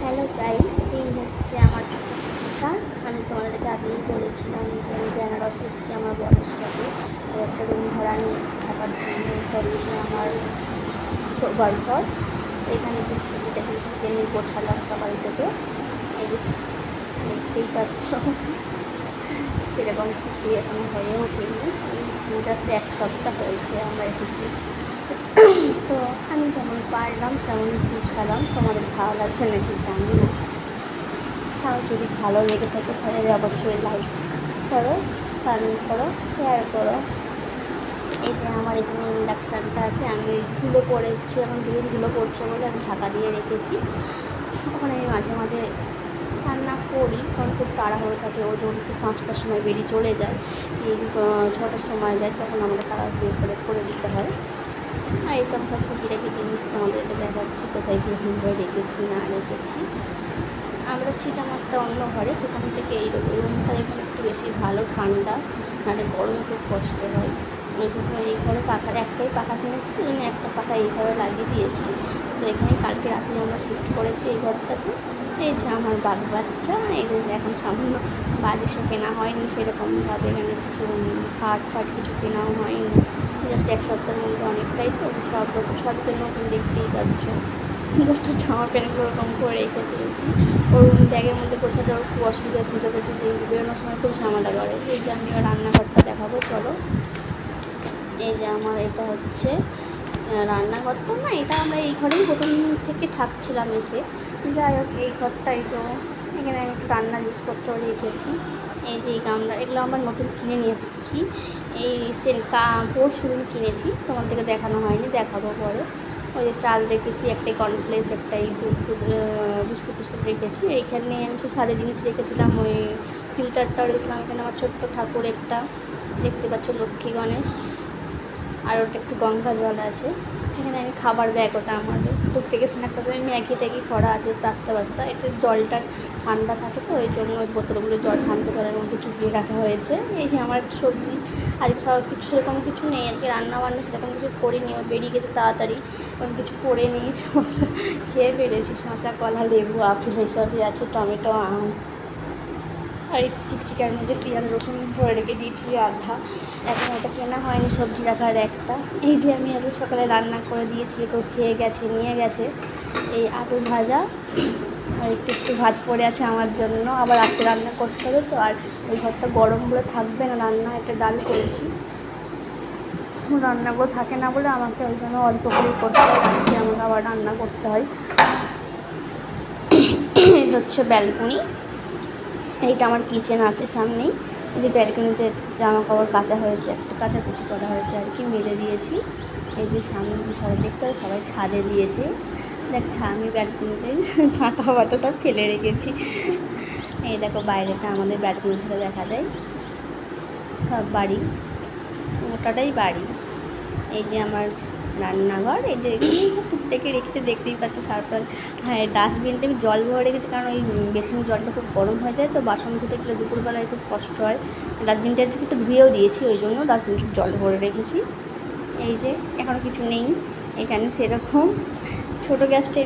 Hello guys, এই হচ্ছে আমার ছোট্ট সংসার। আমি তোমাদেরকে আগেই বলেছিলাম যে আমি বেনারস এসেছি আমার বরের সাথে। আর একটা রুম ভাড়া নিয়েছি থাকার জন্য। এটা হচ্ছে আমার শোবার ঘর। এখানে কিছু টুকিটাকি থেকে নিয়ে গোছালাম সকাল থেকে। এই যে দেখতেই পাচ্ছ, সেরকম কিছুই এখনো হয়ে ওঠেনি। জাস্ট এক সপ্তাহ হয়েছে আমরা এসেছি। তো আমি যেমন পারলাম তেমন গুছালাম। তোমাদের ভালো লাগছে নাকি জানি না। তাও যদি ভালো লেগে থাকে তাহলে অবশ্যই লাইক করো, কমেন্ট করো, শেয়ার করো। এই যে আমার এখানে ইন্ডাকশানটা আছে, আমি ধুলো পড়েছি, এখন ধুলো পড়ছে বলে আমি ঢাকা দিয়ে রেখেছি। ওখানে আমি মাঝে মাঝে রান্না করি, কারণ খুব তাড়াহুড়ো থাকে। ও যখন 5টার সময় বেরিয়ে চলে যায়, এই 6টার সময় যায়, তখন আমাদের তাড়াহুড়ো করে দিতে হয়। আর এই তো সব টুকিটাকি জিনিস তোমাদেরকে দেখাচ্ছি, কোথায় কী সুন্দর রেখেছি না রেখেছি। আমরা ছিলাম একটা অন্য ঘরে, সেখান থেকে এই রুমটা এখন একটু বেশি ভালো, ঠান্ডা, নাহলে গরমে খুব কষ্ট হয়। ওই জন্য এই ঘরে একটাই পাখা কিনেছি, তো জন্য একটা পাখা এই ঘরে লাগিয়ে দিয়েছি। তো এখানে কালকে রাতে আমরা শিফট করেছি এই ঘরটাতে। এই যে আমার বাচ্চা, এই যে এখন সামান্য বালিশও কেনা হয়নি সেরকমভাবে, এখানে কিছু খাট কিছু কেনাও হয়নি। জাস্ট এক সপ্তাহের মধ্যে অনেকটাই, তো সবদের নতুন দেখতেই পাচ্ছ। জাস্ট জামা প্যান্টগুলো ওরকম করে রেখে দিয়েছি। ওর ব্যাগের মধ্যে গোছাতে ওর খুব অসুবিধা, খুঁজে পেতে বেরোনোর সময় খুব ঝামেলা করে। এই যে আমি রান্নাঘরটা দেখাবো, চলো। এই যে আমার এটা হচ্ছে রান্নাঘরটা, না এটা আমরা এই ঘরেই প্রথম থেকে থাকছিলাম এসে। যাই হোক, এই ঘরটাই তো, এখানে আমি একটু রান্নার জিনিসপত্র রেখেছি। এই যে এই গামলা, এগুলো আমরা নতুন কিনে নিয়ে এসেছি। এই পরশু দিন কিনেছি, তোমাদেরকে দেখানো হয়নি, দেখাবো পরে। ওই যে চাল রেখেছি, একটাই কর্নফ্লেক্স, একটাই বিস্কুট রেখেছি। এইখানে আমি সব সাদা জিনিস রেখেছিলাম, ওই ফিল্টারটাও রেখেছিলাম। এখানে আমার ছোট্ট ঠাকুর একটা দেখতে পাচ্ছ, লক্ষ্মী গণেশ। আর ওটা একটু গঙ্গা জল আছে। এখানে আমি খাবার ব্যাগ, ওটা আমার টুকটাকি স্ন্যাক্স আছে, ম্যাগি করা আছে পাস্তা। এটার জলটা ঠান্ডা থাকে, তো ওই জন্য ওই বোতলগুলো ঠান্ডা জলের মধ্যে চুপিয়ে রাখা হয়েছে। এই যে আমার সবজি, আর কিছু সেরকম কিছু নেই আজকে, রান্নাবান্না সেরকম কিছু করিনি, বেরিয়ে গেছে তাড়াতাড়ি, কারণ কিছু করে নিই। শসা খেয়ে বেরিয়েছি, শসা, কলা, লেবু, আপেল এসবই আছে, টমেটো, আম। আর এই চিকচিকার মধ্যে পেঁয়াজ রসুন ভরে রেখে দিয়েছি আধা, এখন ওটা কেনা হয়নি সবজি রাখার একটা। এই যে আমি আজকে সকালে রান্না করে দিয়েছি, কেউ খেয়ে গেছে, নিয়ে গেছে। এই আলু ভাজা আর একটু ভাত পড়ে আছে আমার জন্য, আবার রাত্রে রান্না করতে হবে তো। আর ওই ঘরটা গরমগুলো থাকবে না, রান্না একটা ডাল করেছি, রান্নাগুলো থাকে না বলে আমাকে ওই জন্য অল্প করেই করতে হয়, আমাকে আবার রান্না করতে হয়। এই হচ্ছে ব্যালকনি, এইটা আমার কিচেন আছে সামনেই। এই যে ব্যালকনিতে জামা কাপড় কাচা হয়েছে, একটা কাচাকুচি করা হয়েছে আর কি, মেলে দিয়েছি। এই যে সামনে সবাই দেখতে হবে, সবাই ছাদে দিয়েছে। দেখ, আমি ব্যালকনিতে ঝাঁটা বাটা সব ফেলে রেখেছি। এই দেখো বাইরেটা আমাদের ব্যালকনি থেকে দেখা যায় সব বাড়ি, গোটাটাই বাড়ি। এই যে আমার রান্নাঘর, এই যে টুকটাকে রেখেছে, দেখতেই পাচ্ছ সারপ্রাইজ। হ্যাঁ, ডাস্টবিনটা আমি জল ভরে রেখেছি, কারণ ওই বেসিন জলটা খুব গরম হয়ে যায়, তো বাসন ধুতে গেলে দুপুরবেলায় খুব কষ্ট হয়। ডাস্টবিনটা একটু ধুয়েও দিয়েছি, ওই জন্য ডাস্টবিনটা জল ভরে রেখেছি। এই যে এখনও কিছু নেই এখানে সেরকম। ছোটো গ্যাসটা